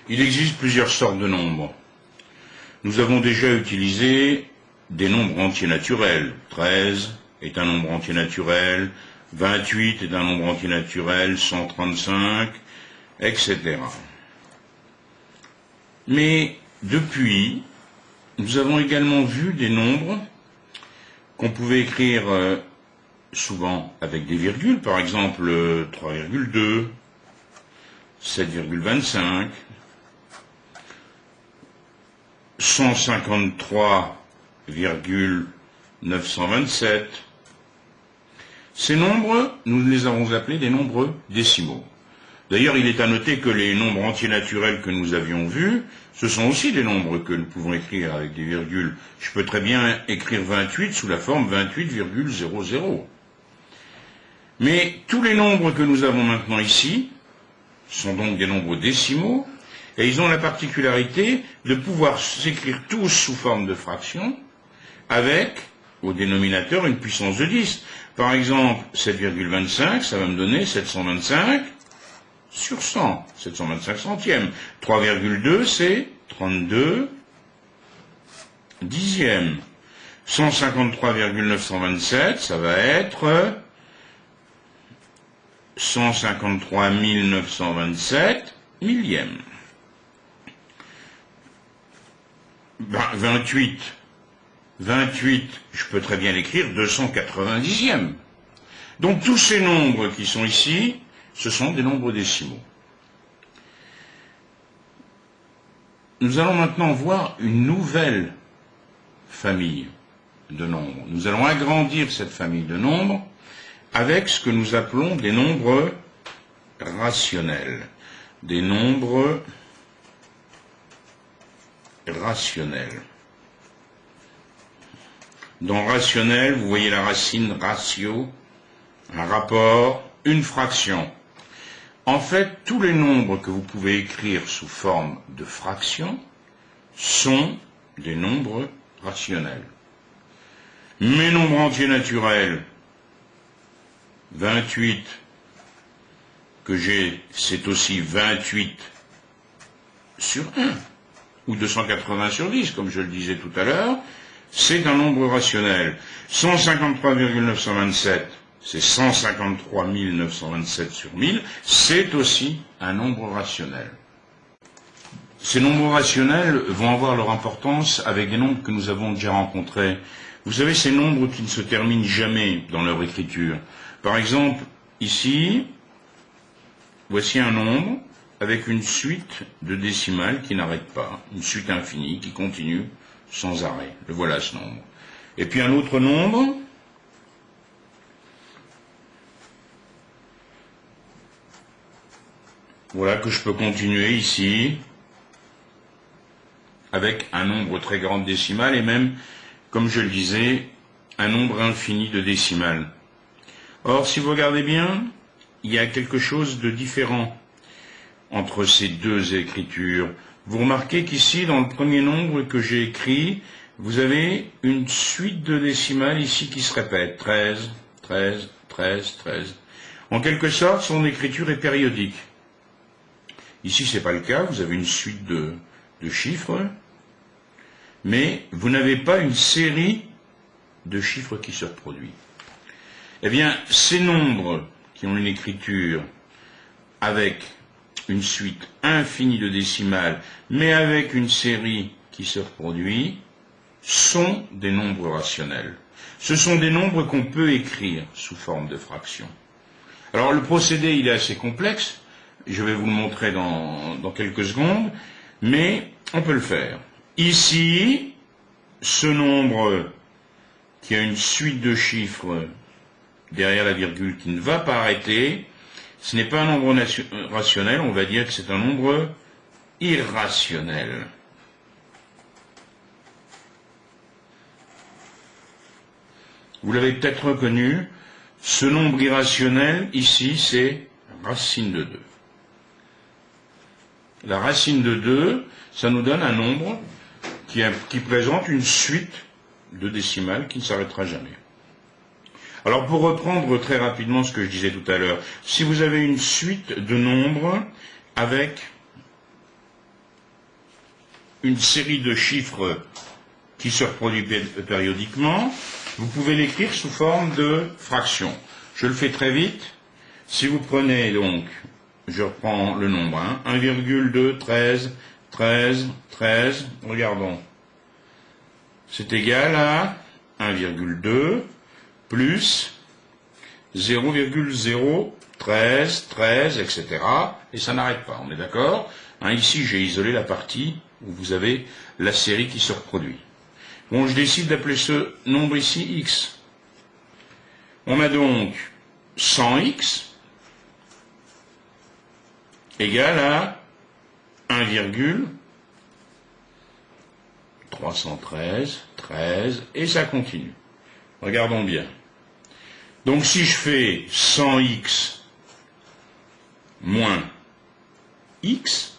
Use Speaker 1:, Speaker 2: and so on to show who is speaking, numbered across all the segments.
Speaker 1: Il existe plusieurs sortes de nombres. Nous avons déjà utilisé des nombres entiers naturels. 13 est un nombre entier naturel, 28 est un nombre entier naturel, 135, etc. Mais depuis, nous avons également vu des nombres qu'on pouvait écrire souvent avec des virgules, par exemple 3,2, 7,25, 153,927. Ces nombres, nous les avons appelés des nombres décimaux. D'ailleurs, il est à noter que les nombres entiers naturels que nous avions vus, ce sont aussi des nombres que nous pouvons écrire avec des virgules. Je peux très bien écrire 28 sous la forme 28,00. Mais tous les nombres que nous avons maintenant ici sont donc des nombres décimaux, et ils ont la particularité de pouvoir s'écrire tous sous forme de fractions, avec, au dénominateur, une puissance de 10. Par exemple, 7,25, ça va me donner 725 sur 100, 725 centièmes. 3,2, c'est 32 dixièmes. 153,927, ça va être 153 927 millièmes. 28, je peux très bien l'écrire 290e. Donc tous ces nombres qui sont ici, ce sont des nombres décimaux. Nous allons maintenant voir une nouvelle famille de nombres. Nous allons agrandir cette famille de nombres avec ce que nous appelons des nombres rationnels. Des nombres rationnels. Dans rationnel, vous voyez la racine ratio, un rapport, une fraction. En fait, tous les nombres que vous pouvez écrire sous forme de fraction sont des nombres rationnels. Mes nombres entiers naturels, 28 que j'ai, c'est aussi 28 sur 1, ou 280 sur 10, comme je le disais tout à l'heure, c'est un nombre rationnel. 153,927, c'est 153 927 sur 1000, c'est aussi un nombre rationnel. Ces nombres rationnels vont avoir leur importance avec des nombres que nous avons déjà rencontrés. Vous savez, ces nombres qui ne se terminent jamais dans leur écriture. Par exemple, ici, voici un nombre avec une suite de décimales qui n'arrête pas, une suite infinie qui continue sans arrêt. Le voilà ce nombre. Et puis un autre nombre, voilà, que je peux continuer ici, avec un nombre très grand de décimales, et même, comme je le disais, un nombre infini de décimales. Or, si vous regardez bien, il y a quelque chose de différent entre ces deux écritures. Vous remarquez qu'ici, dans le premier nombre que j'ai écrit, vous avez une suite de décimales ici qui se répète. 13, 13, 13, 13. En quelque sorte, son écriture est périodique. Ici, ce n'est pas le cas, vous avez une suite de chiffres, mais vous n'avez pas une série de chiffres qui se reproduit. Eh bien, ces nombres qui ont une écriture avec une suite infinie de décimales, mais avec une série qui se reproduit, sont des nombres rationnels. Ce sont des nombres qu'on peut écrire sous forme de fractions. Alors, le procédé, il est assez complexe. Je vais vous le montrer dans quelques secondes, mais on peut le faire. Ici, ce nombre qui a une suite de chiffres derrière la virgule qui ne va pas arrêter, ce n'est pas un nombre rationnel, on va dire que c'est un nombre irrationnel. Vous l'avez peut-être reconnu, ce nombre irrationnel, ici, c'est racine de 2. La racine de 2, ça nous donne un nombre qui présente une suite de décimales qui ne s'arrêtera jamais. Alors pour reprendre très rapidement ce que je disais tout à l'heure, si vous avez une suite de nombres avec une série de chiffres qui se reproduit périodiquement, vous pouvez l'écrire sous forme de fraction. Je le fais très vite. Si vous prenez donc, je reprends le nombre, 1,2, 13, 13, 13, regardons. C'est égal à 1,2 plus 0,013, 13, etc. Et ça n'arrête pas, on est d'accord. Ici, j'ai isolé la partie où vous avez la série qui se reproduit. Bon, je décide d'appeler ce nombre ici x. On a donc 100x égale à 1,313, 13, et ça continue. Regardons bien. Donc si je fais 100x moins x,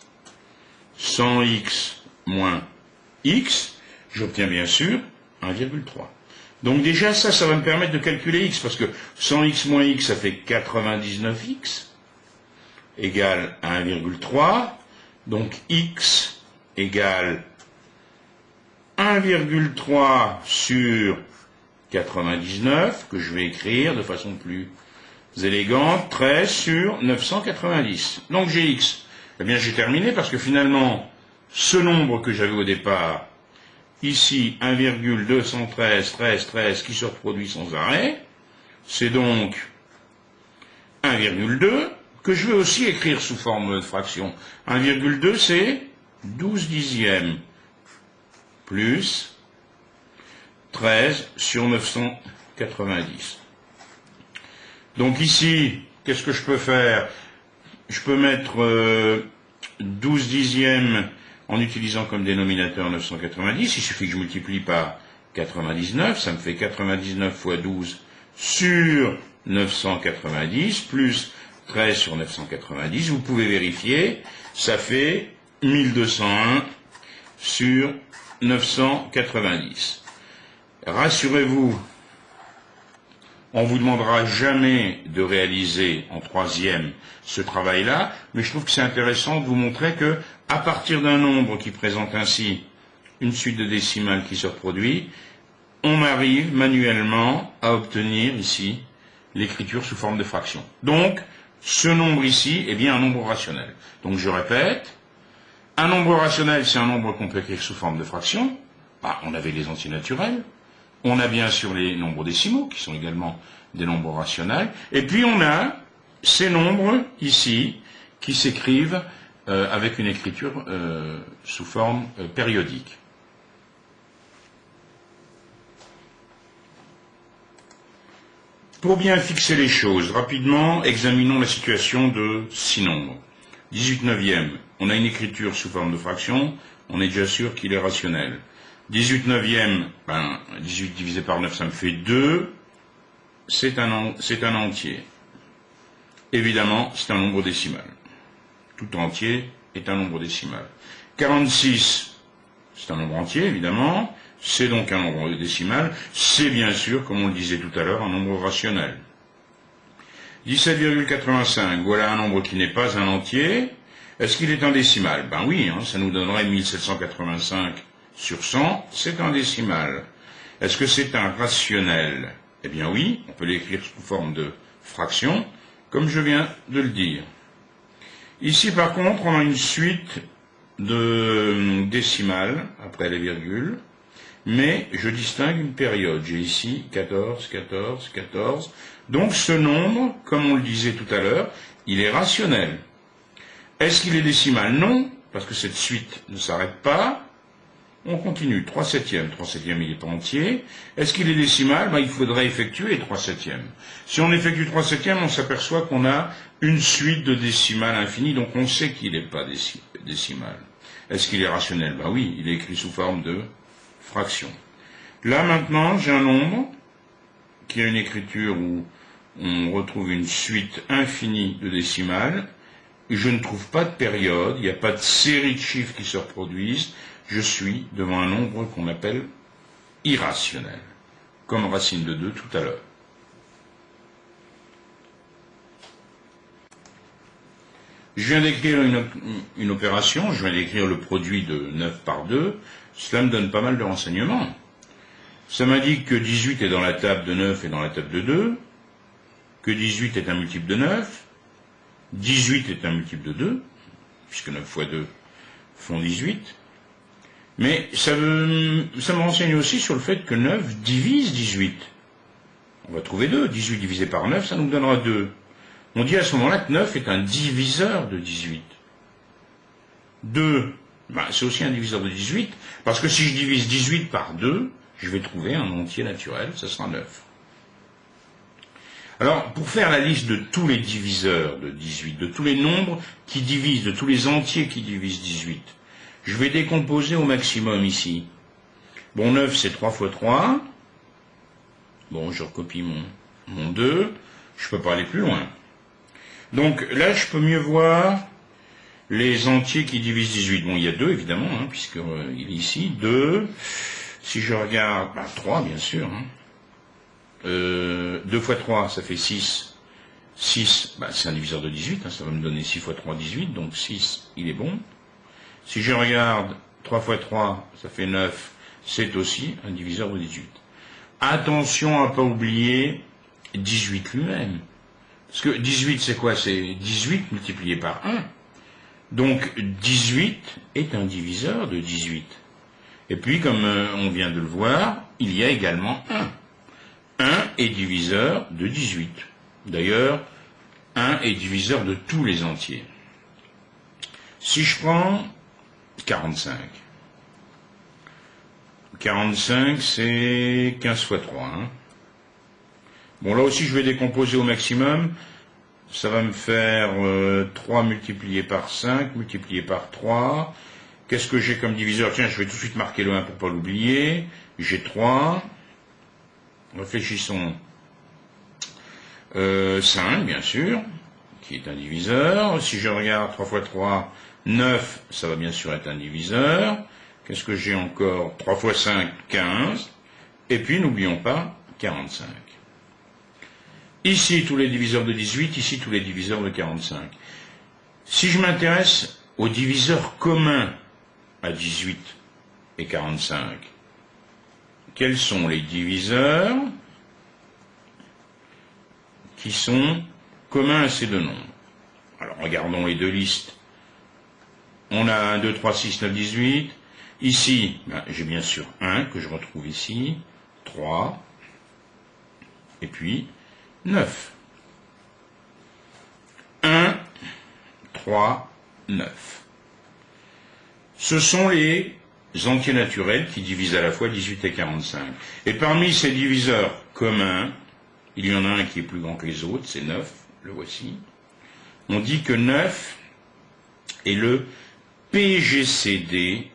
Speaker 1: 100x moins x, j'obtiens bien sûr 1,3. Donc déjà ça va me permettre de calculer x, parce que 100x moins x, ça fait 99x, égale à 1,3. Donc x égale 1,3 sur 99, que je vais écrire de façon plus élégante, 13 sur 990. Donc j'ai x. Eh bien j'ai terminé, parce que finalement, ce nombre que j'avais au départ, ici 1,213, 13, 13, qui se reproduit sans arrêt, c'est donc 1,2, que je vais aussi écrire sous forme de fraction. 1,2 c'est 12 dixièmes, plus 13 sur 990. Donc ici, qu'est-ce que je peux faire? Je peux mettre 12 dixièmes en utilisant comme dénominateur 990. Il suffit que je multiplie par 99. Ça me fait 99 fois 12 sur 990, plus 13 sur 990. Vous pouvez vérifier. Ça fait 1201 sur 990. Rassurez-vous, on ne vous demandera jamais de réaliser en troisième ce travail-là, mais je trouve que c'est intéressant de vous montrer que, à partir d'un nombre qui présente ainsi une suite de décimales qui se reproduit, on arrive manuellement à obtenir ici l'écriture sous forme de fraction. Donc, ce nombre ici est bien un nombre rationnel. Donc je répète, un nombre rationnel, c'est un nombre qu'on peut écrire sous forme de fraction. On avait les entiers naturels. On a bien sûr les nombres décimaux, qui sont également des nombres rationnels. Et puis on a ces nombres ici, qui s'écrivent avec une écriture sous forme périodique. Pour bien fixer les choses, rapidement, examinons la situation de 6 nombres. 18 neuvième, on a une écriture sous forme de fraction, on est déjà sûr qu'il est rationnel. 18 neuvième, 18 divisé par 9, ça me fait 2, c'est un entier. Évidemment, c'est un nombre décimal. Tout entier est un nombre décimal. 46, c'est un nombre entier, évidemment. C'est donc un nombre décimal. C'est bien sûr, comme on le disait tout à l'heure, un nombre rationnel. 17,85, voilà un nombre qui n'est pas un entier. Est-ce qu'il est un décimal? Ben oui, ça nous donnerait 1785 sur 100, c'est un décimal. Est-ce que c'est un rationnel? Eh bien oui, on peut l'écrire sous forme de fraction, comme je viens de le dire. Ici, par contre, on a une suite de décimales, après les virgules, mais je distingue une période. J'ai ici 14, 14, 14. Donc ce nombre, comme on le disait tout à l'heure, il est rationnel. Est-ce qu'il est décimal? Non, parce que cette suite ne s'arrête pas. On continue. 3 septièmes. 3 septièmes, il n'est pas entier. Est-ce qu'il est décimal? Il faudrait effectuer les 3 septièmes. Si on effectue 3 septièmes, on s'aperçoit qu'on a une suite de décimales infinies, donc on sait qu'il n'est pas décimal. Est-ce qu'il est rationnel? Oui, il est écrit sous forme de fraction. Là, maintenant, j'ai un nombre qui a une écriture où on retrouve une suite infinie de décimales. Je ne trouve pas de période, il n'y a pas de série de chiffres qui se reproduisent. Je suis devant un nombre qu'on appelle irrationnel, comme racine de 2 tout à l'heure. Je viens d'écrire une opération, je viens d'écrire le produit de 9 par 2, cela me donne pas mal de renseignements. Ça m'indique que 18 est dans la table de 9 et dans la table de 2, que 18 est un multiple de 9, 18 est un multiple de 2, puisque 9 fois 2 font 18, mais ça me renseigne aussi sur le fait que 9 divise 18. On va trouver 2, 18 divisé par 9, ça nous donnera 2. On dit à ce moment-là que 9 est un diviseur de 18. 2, c'est aussi un diviseur de 18, parce que si je divise 18 par 2, je vais trouver un entier naturel, ça sera 9. Alors, pour faire la liste de tous les diviseurs de 18, de tous les nombres qui divisent, de tous les entiers qui divisent 18, je vais décomposer au maximum ici. Bon, 9, c'est 3 fois 3. Bon, je recopie mon 2. Je ne peux pas aller plus loin. Donc là, je peux mieux voir les entiers qui divisent 18. Bon, il y a 2, évidemment, puisqu'il est ici. 2. Si je regarde, 3, bien sûr. 2 fois 3, ça fait 6. 6, c'est un diviseur de 18. Ça va me donner 6 fois 3, 18. Donc 6, il est bon. Si je regarde 3 fois 3, ça fait 9. C'est aussi un diviseur de 18. Attention à ne pas oublier 18 lui-même. Parce que 18, c'est quoi? C'est 18 multiplié par 1. Donc 18 est un diviseur de 18. Et puis, comme on vient de le voir, il y a également 1. 1 est diviseur de 18. D'ailleurs, 1 est diviseur de tous les entiers. Si je prends 45. 45, c'est 15 fois 3. Bon, là aussi, je vais décomposer au maximum. Ça va me faire 3 multiplié par 5, multiplié par 3. Qu'est-ce que j'ai comme diviseur? Tiens, je vais tout de suite marquer le 1 pour ne pas l'oublier. J'ai 3. Réfléchissons. 5, bien sûr, qui est un diviseur. Si je regarde 3 fois 3, 9, ça va bien sûr être un diviseur. Qu'est-ce que j'ai encore? 3 fois 5, 15. Et puis, n'oublions pas, 45. Ici, tous les diviseurs de 18, ici, tous les diviseurs de 45. Si je m'intéresse aux diviseurs communs à 18 et 45, quels sont les diviseurs qui sont communs à ces deux nombres? Alors, regardons les deux listes. On a 1, 2, 3, 6, 9, 18. Ici, j'ai bien sûr 1 que je retrouve ici, 3, et puis 9. 1, 3, 9. Ce sont les entiers naturels qui divisent à la fois 18 et 45. Et parmi ces diviseurs communs, il y en a un qui est plus grand que les autres, c'est 9, le voici. On dit que 9 est le PGCD,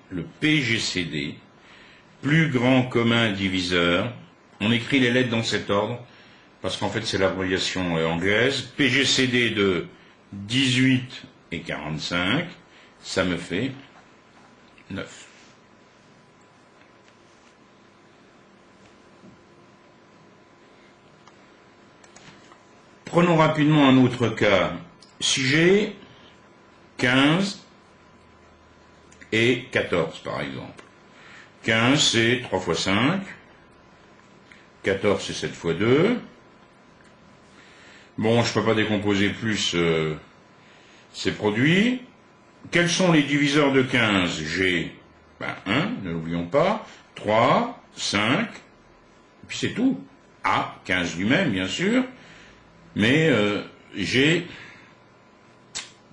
Speaker 1: plus grand commun diviseur. On écrit les lettres dans cet ordre, parce qu'en fait c'est l'abréviation anglaise. PGCD de 18 et 45, ça me fait 9. Prenons rapidement un autre cas. Si j'ai 15 et 14, par exemple. 15, c'est 3 fois 5. 14, c'est 7 fois 2. Bon, je ne peux pas décomposer plus ces produits. Quels sont les diviseurs de 15? J'ai 1, ne l'oublions pas, 3, 5, et puis c'est tout. 15 lui-même, bien sûr, mais j'ai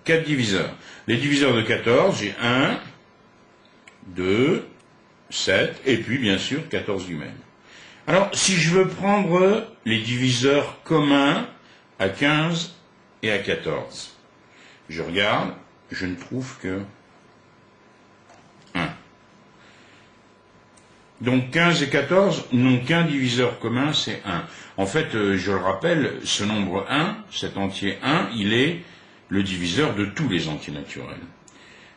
Speaker 1: 4 diviseurs. Les diviseurs de 14, j'ai 1, 2, 7, et puis bien sûr 14 lui-même. Alors, si je veux prendre les diviseurs communs à 15 et à 14, je regarde, je ne trouve que 1. Donc 15 et 14 n'ont qu'un diviseur commun, c'est 1. En fait, je le rappelle, ce nombre 1, cet entier 1, il est le diviseur de tous les entiers naturels.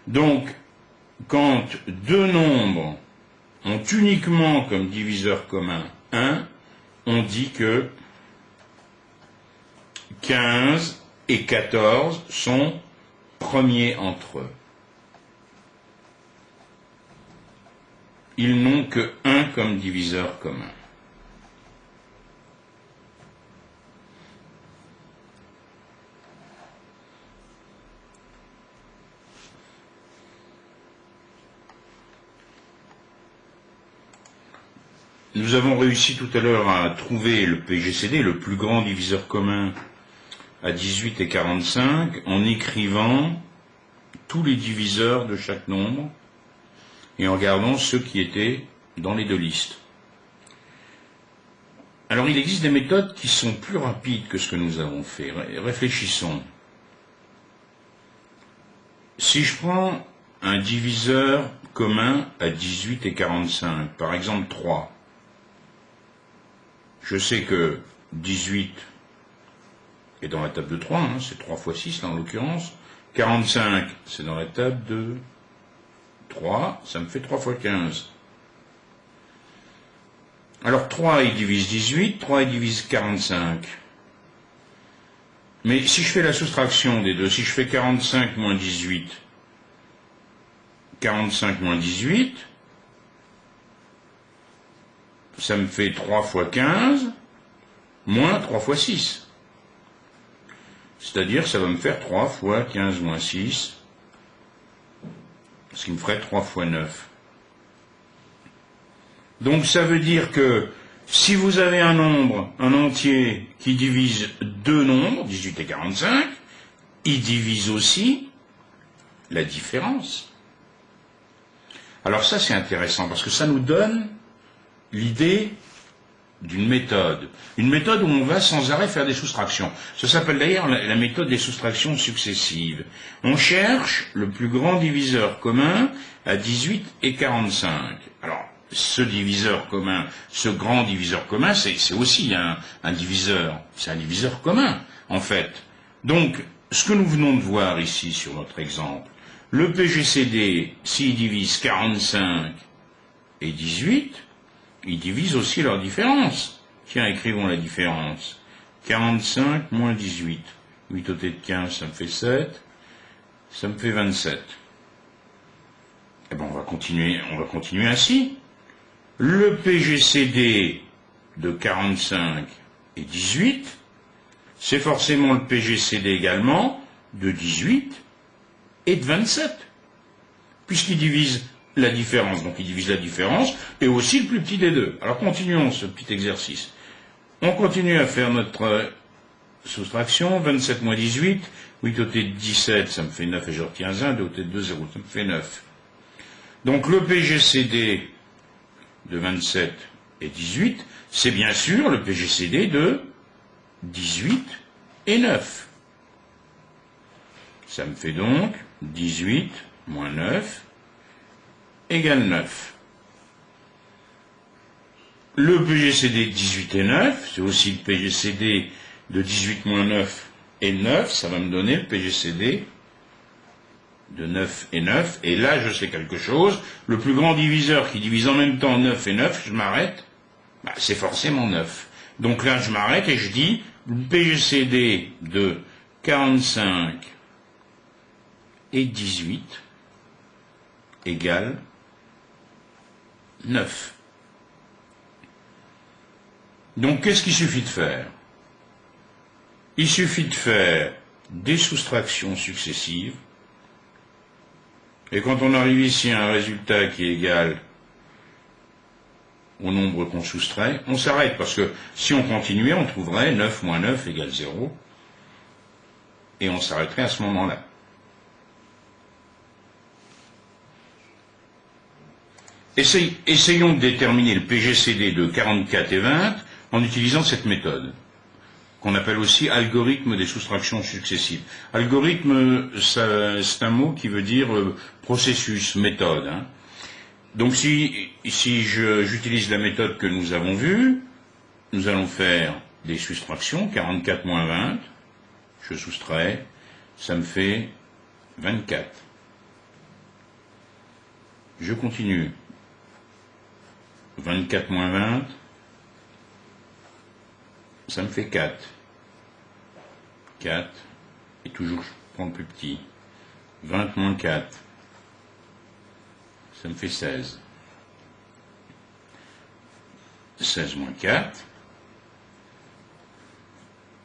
Speaker 1: Donc, quand deux nombres ont uniquement comme diviseur commun 1, on dit que 15 et 14 sont premier entre eux. Ils n'ont que 1 comme diviseur commun. Nous avons réussi tout à l'heure à trouver le PGCD, le plus grand diviseur commun, à 18 et 45, en écrivant tous les diviseurs de chaque nombre et en regardant ceux qui étaient dans les deux listes. Alors il existe des méthodes qui sont plus rapides que ce que nous avons fait. Réfléchissons. Si je prends un diviseur commun à 18 et 45, par exemple 3, je sais que 18 est dans la table de 3, hein, c'est 3 fois 6 là en l'occurrence. 45, c'est dans la table de 3, ça me fait 3 fois 15. Alors 3 il divise 18, 3 il divise 45. Mais si je fais la soustraction des deux, si je fais 45 moins 18, 45 moins 18, ça me fait 3 fois 15, moins 3 fois 6. C'est-à-dire, ça va me faire 3 fois 15 moins 6, ce qui me ferait 3 fois 9. Donc ça veut dire que si vous avez un nombre, un entier, qui divise deux nombres, 18 et 45, il divise aussi la différence. Alors ça c'est intéressant, parce que ça nous donne l'idée d'une méthode. Une méthode où on va sans arrêt faire des soustractions. Ça s'appelle d'ailleurs la méthode des soustractions successives. On cherche le plus grand diviseur commun à 18 et 45. Alors, ce diviseur commun, ce grand diviseur commun, c'est aussi un diviseur. C'est un diviseur commun, en fait. Donc, ce que nous venons de voir ici sur notre exemple, le PGCD, s'il divise 45 et 18, il divise aussi leur différence. Tiens, écrivons la différence. 45 moins 18. 8 au tête de 15, ça me fait 7. Ça me fait 27. Eh bien, on va continuer ainsi. Le PGCD de 45 et 18, c'est forcément le PGCD également de 18 et de 27. Puisqu'il divise la différence, donc il divise la différence, et aussi le plus petit des deux. Alors continuons ce petit exercice. On continue à faire notre soustraction, 27 moins 18, 8 au tête de 17, ça me fait 9 et je retiens 1, 2 au tête de 0, ça me fait 9. Donc le PGCD de 27 et 18, c'est bien sûr le PGCD de 18 et 9. Ça me fait donc 18 moins 9 égale 9. Le PGCD de 18 et 9, c'est aussi le PGCD de 18 moins 9 et 9, ça va me donner le PGCD de 9 et 9, et là je sais quelque chose, le plus grand diviseur qui divise en même temps 9 et 9, je m'arrête, c'est forcément 9. Donc là je m'arrête et je dis, le PGCD de 45 et 18 égale 9. Donc qu'est-ce qu'il suffit de faire? Il suffit de faire des soustractions successives, et quand on arrive ici à un résultat qui est égal au nombre qu'on soustrait, on s'arrête, parce que si on continuait, on trouverait 9 moins 9 égale 0, et on s'arrêterait à ce moment-là. Essayons de déterminer le PGCD de 44 et 20 en utilisant cette méthode, qu'on appelle aussi algorithme des soustractions successives. Algorithme, c'est un mot qui veut dire processus, méthode. Hein. Donc si j'utilise la méthode que nous avons vue, nous allons faire des soustractions, 44 moins 20, je soustrais, ça me fait 24. Je continue. 24 moins 20, ça me fait 4. 4, et toujours je prends le plus petit. 20 moins 4, ça me fait 16. 16 moins 4,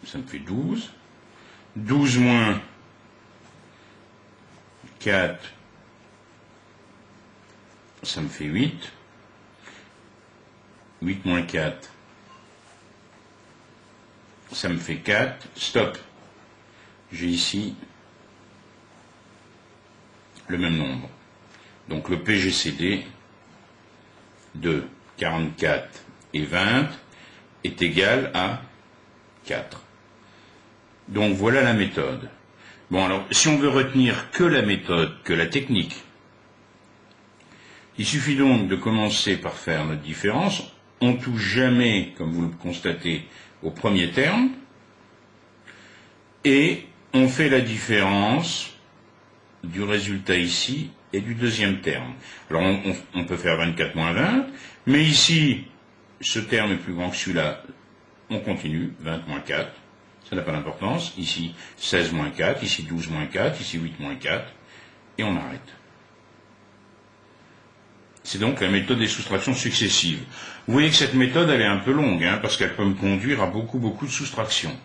Speaker 1: ça me fait 12. 12 moins 4, ça me fait 8. 8 moins 4, ça me fait 4. Stop. J'ai ici le même nombre. Donc le PGCD de 44 et 20 est égal à 4. Donc voilà la méthode. Bon, alors, si on veut retenir que la méthode, que la technique, il suffit donc de commencer par faire notre différence. On ne touche jamais, comme vous le constatez, au premier terme, et on fait la différence du résultat ici et du deuxième terme. Alors, on peut faire 24 moins 20, mais ici, ce terme est plus grand que celui-là, on continue, 20 moins 4. Ça n'a pas d'importance. Ici, 16 moins 4, ici 12 moins 4, ici 8 moins 4, et on arrête. C'est donc la méthode des soustractions successives. Vous voyez que cette méthode, elle est un peu longue, parce qu'elle peut me conduire à beaucoup de soustractions.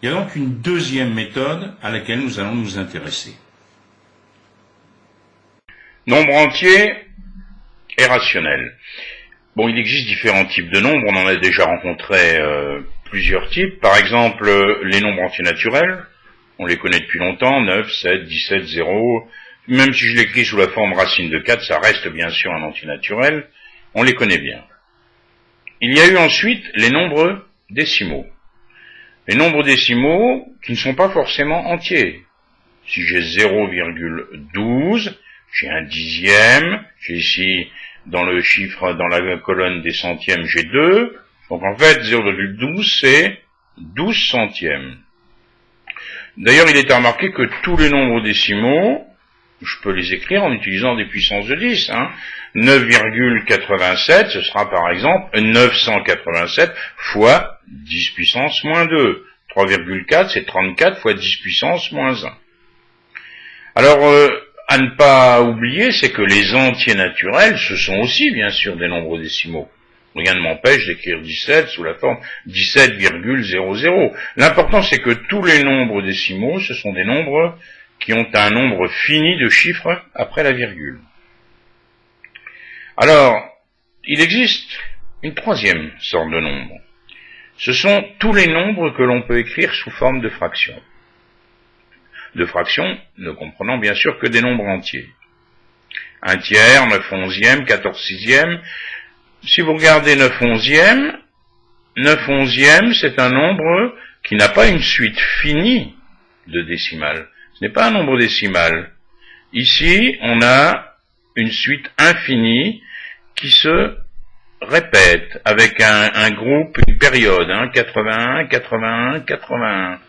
Speaker 1: Il y a donc une deuxième méthode à laquelle nous allons nous intéresser. Nombre entier et rationnel. Bon, il existe différents types de nombres, on en a déjà rencontré plusieurs types. Par exemple, les nombres entiers naturels, on les connaît depuis longtemps, 9, 7, 17, 0. Même si je l'écris sous la forme racine de 4, ça reste bien sûr un entier naturel, on les connaît bien. Il y a eu ensuite les nombres décimaux. Les nombres décimaux qui ne sont pas forcément entiers. Si j'ai 0,12, j'ai un dixième, j'ai ici dans le chiffre, dans la colonne des centièmes, j'ai 2. Donc en fait, 0,12, c'est 12 centièmes. D'ailleurs, il est à remarquer que tous les nombres décimaux, je peux les écrire en utilisant des puissances de 10. 9,87, ce sera par exemple 987 fois 10 puissance moins 2. 3,4, c'est 34 fois 10 puissance moins 1. Alors, à ne pas oublier, c'est que les entiers naturels, ce sont aussi bien sûr des nombres décimaux. Rien ne m'empêche d'écrire 17 sous la forme 17,00. L'important, c'est que tous les nombres décimaux, ce sont des nombres qui ont un nombre fini de chiffres après la virgule. Alors, il existe une troisième sorte de nombre. Ce sont tous les nombres que l'on peut écrire sous forme de fractions. De fractions ne comprenant bien sûr que des nombres entiers. 1 tiers, 9 onzièmes, 14 sixièmes. Si vous regardez 9 onzièmes, 9 onzièmes, c'est un nombre qui n'a pas une suite finie de décimales. Ce n'est pas un nombre décimal. Ici, on a une suite infinie qui se répète avec un groupe, une période, 81, 81, 81.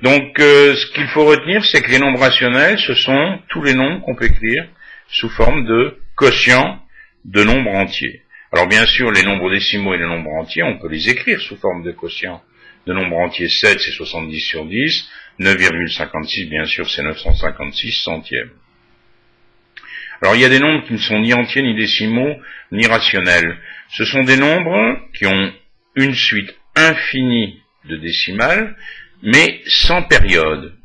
Speaker 1: Donc, ce qu'il faut retenir, c'est que les nombres rationnels, ce sont tous les nombres qu'on peut écrire sous forme de quotient de nombres entiers. Alors, bien sûr, les nombres décimaux et les nombres entiers, on peut les écrire sous forme de quotient de nombres entiers. 7, c'est 70 sur 10. 9,56, bien sûr, c'est 956 centièmes. Alors, il y a des nombres qui ne sont ni entiers, ni décimaux, ni rationnels. Ce sont des nombres qui ont une suite infinie de décimales, mais sans période.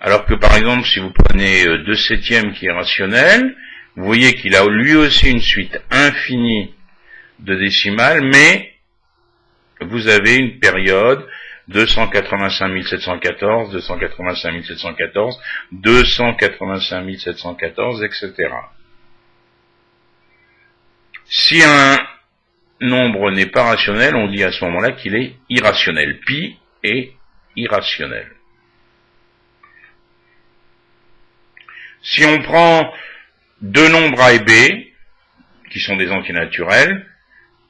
Speaker 1: Alors que, par exemple, si vous prenez 2 septièmes qui est rationnel, vous voyez qu'il a lui aussi une suite infinie de décimales, mais vous avez une période 285 714, 285 714, 285 714, etc. Si un nombre n'est pas rationnel, on dit à ce moment-là qu'il est irrationnel. Pi est irrationnel. Si on prend deux nombres A et B, qui sont des entiers naturels,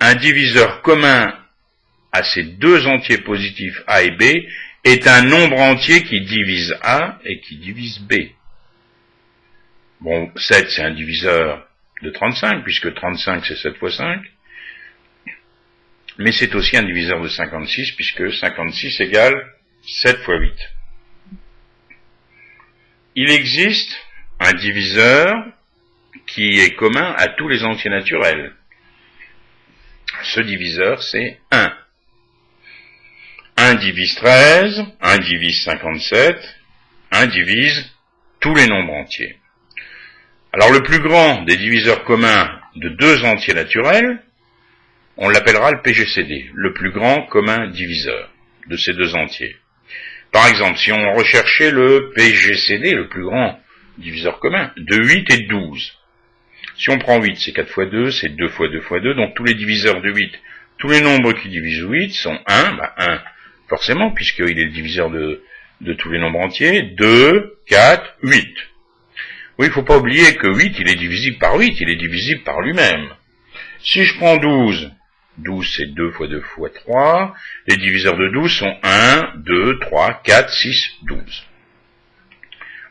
Speaker 1: un diviseur commun à ces deux entiers positifs A et B est un nombre entier qui divise A et qui divise B. Bon, 7 c'est un diviseur de 35, puisque 35 c'est 7 fois 5, mais c'est aussi un diviseur de 56, puisque 56 égale 7 fois 8. Il existe un diviseur qui est commun à tous les entiers naturels. Ce diviseur, c'est 1. 1 divise 13, 1 divise 57, 1 divise tous les nombres entiers. Alors le plus grand des diviseurs communs de deux entiers naturels, on l'appellera le PGCD, le plus grand commun diviseur de ces deux entiers. Par exemple, si on recherchait le PGCD, le plus grand diviseur commun, de 8 et de 12. Si on prend 8, c'est 4 fois 2, c'est 2 fois 2 fois 2, donc tous les diviseurs de 8, tous les nombres qui divisent 8 sont 1, 1, forcément, puisqu'il est le diviseur de tous les nombres entiers, 2, 4, 8. Oui, il ne faut pas oublier que 8, il est divisible par 8, il est divisible par lui-même. Si je prends 12, 12 c'est 2 fois 2 fois 3, les diviseurs de 12 sont 1, 2, 3, 4, 6, 12.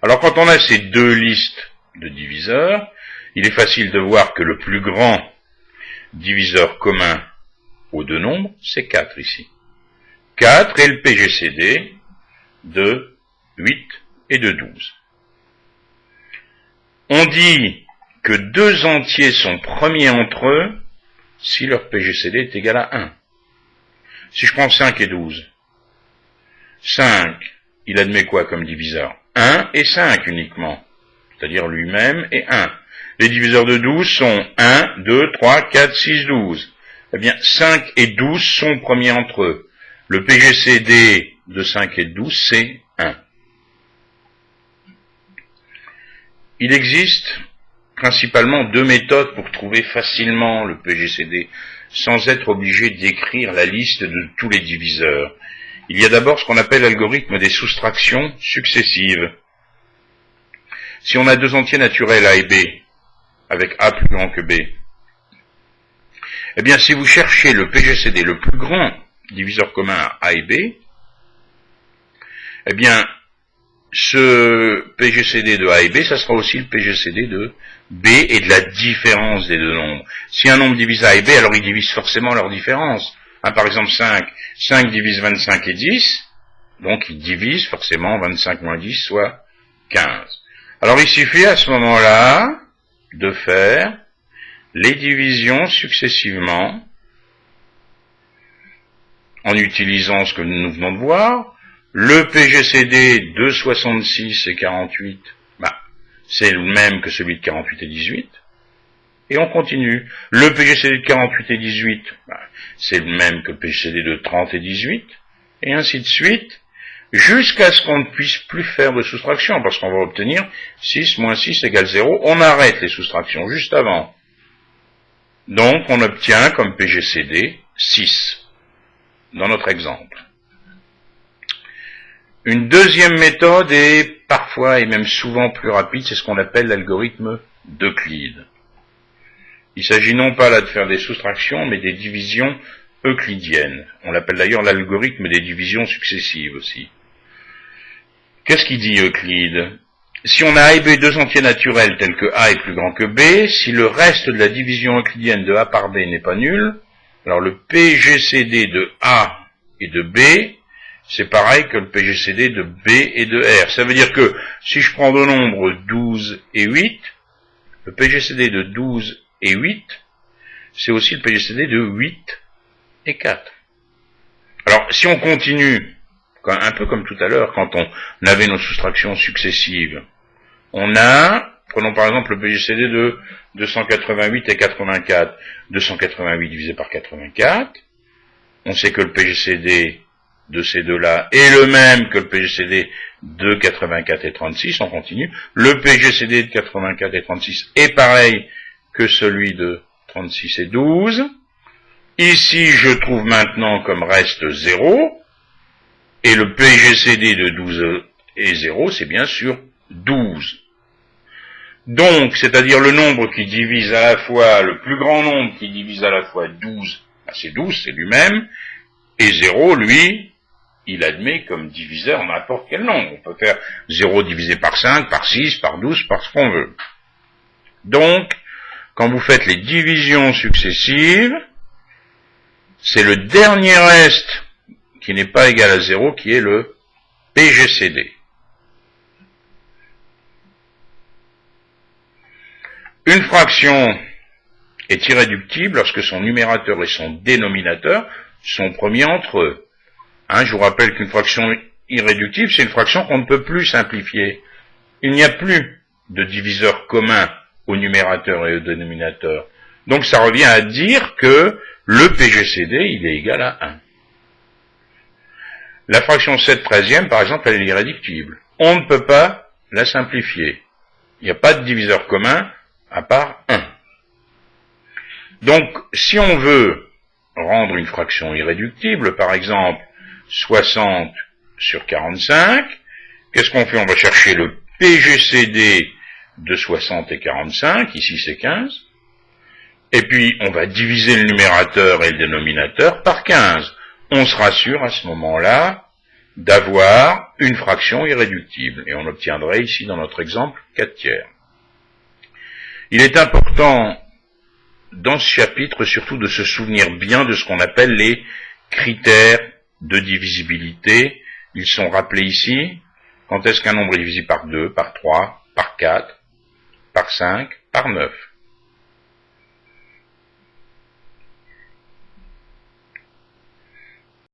Speaker 1: Alors quand on a ces deux listes de diviseurs, il est facile de voir que le plus grand diviseur commun aux deux nombres, c'est 4 ici. 4 est le PGCD de 8 et de 12. On dit que deux entiers sont premiers entre eux si leur PGCD est égal à 1. Si je prends 5 et 12, 5, il admet quoi comme diviseur? 1 et 5 uniquement, c'est-à-dire lui-même et 1. Les diviseurs de 12 sont 1, 2, 3, 4, 6, 12. Eh bien, 5 et 12 sont premiers entre eux. Le PGCD de 5 et de 12, c'est 1. Il existe principalement deux méthodes pour trouver facilement le PGCD, sans être obligé d'écrire la liste de tous les diviseurs. Il y a d'abord ce qu'on appelle l'algorithme des soustractions successives. Si on a deux entiers naturels A et B, avec A plus grand que B, eh bien, si vous cherchez le PGCD, le plus grand diviseur commun à A et B, eh bien, ce PGCD de A et B, ça sera aussi le PGCD de B et de la différence des deux nombres. Si un nombre divise A et B, alors il divise forcément leur différence. Par exemple 5, 5 divise 25 et 10, donc il divise forcément 25 moins 10, soit 15. Alors il suffit à ce moment-là de faire les divisions successivement en utilisant ce que nous venons de voir. Le PGCD de 66 et 48, c'est le même que celui de 48 et 18. Et on continue. Le PGCD de 48 et 18, c'est le même que le PGCD de 30 et 18. Et ainsi de suite, jusqu'à ce qu'on ne puisse plus faire de soustraction, parce qu'on va obtenir 6 moins 6 égale 0. On arrête les soustractions juste avant. Donc, on obtient comme PGCD 6, dans notre exemple. Une deuxième méthode est parfois et même souvent plus rapide, c'est ce qu'on appelle l'algorithme d'Euclide. Il s'agit non pas là de faire des soustractions, mais des divisions euclidiennes. On l'appelle d'ailleurs l'algorithme des divisions successives aussi. Qu'est-ce qu'il dit Euclide? Si on a A et B deux entiers naturels tels que A est plus grand que B, si le reste de la division euclidienne de A par B n'est pas nul, alors le PGCD de A et de B, c'est pareil que le PGCD de B et de R. Ça veut dire que si je prends deux nombres 12 et 8, le PGCD de 12 et 8, c'est aussi le PGCD de 8 et 4. Alors, si on continue, un peu comme tout à l'heure, quand on avait nos soustractions successives, on a, prenons par exemple le PGCD de 288 et 84. 288 divisé par 84, on sait que le PGCD de ces deux-là est le même que le PGCD de 84 et 36, on continue. Le PGCD de 84 et 36 est pareil que celui de 36 et 12. Ici, je trouve maintenant comme reste 0, et le PGCD de 12 et 0, c'est bien sûr 12. Donc, c'est-à-dire le nombre qui divise à la fois, le plus grand nombre qui divise à la fois 12, c'est 12, c'est lui-même, et 0, lui, il admet comme diviseur n'importe quel nombre. On peut faire 0 divisé par 5, par 6, par 12, par ce qu'on veut. Donc, quand vous faites les divisions successives, c'est le dernier reste qui n'est pas égal à 0 qui est le PGCD. Une fraction est irréductible lorsque son numérateur et son dénominateur sont premiers entre eux. Je vous rappelle qu'une fraction irréductible, c'est une fraction qu'on ne peut plus simplifier. Il n'y a plus de diviseur commun au numérateur et au dénominateur. Donc ça revient à dire que le PGCD, il est égal à 1. La fraction 7/13e, par exemple, elle est irréductible. On ne peut pas la simplifier. Il n'y a pas de diviseur commun à part 1. Donc, si on veut rendre une fraction irréductible, par exemple 60 sur 45, qu'est-ce qu'on fait? On va chercher le PGCD de 60 et 45, ici c'est 15, et puis on va diviser le numérateur et le dénominateur par 15. On sera sûr à ce moment-là d'avoir une fraction irréductible, et on obtiendrait ici dans notre exemple 4/3. Il est important dans ce chapitre surtout de se souvenir bien de ce qu'on appelle les critères de divisibilité. Ils sont rappelés ici. Quand est-ce qu'un nombre est divisible par 2, par 3, par 4, par 5, par 9?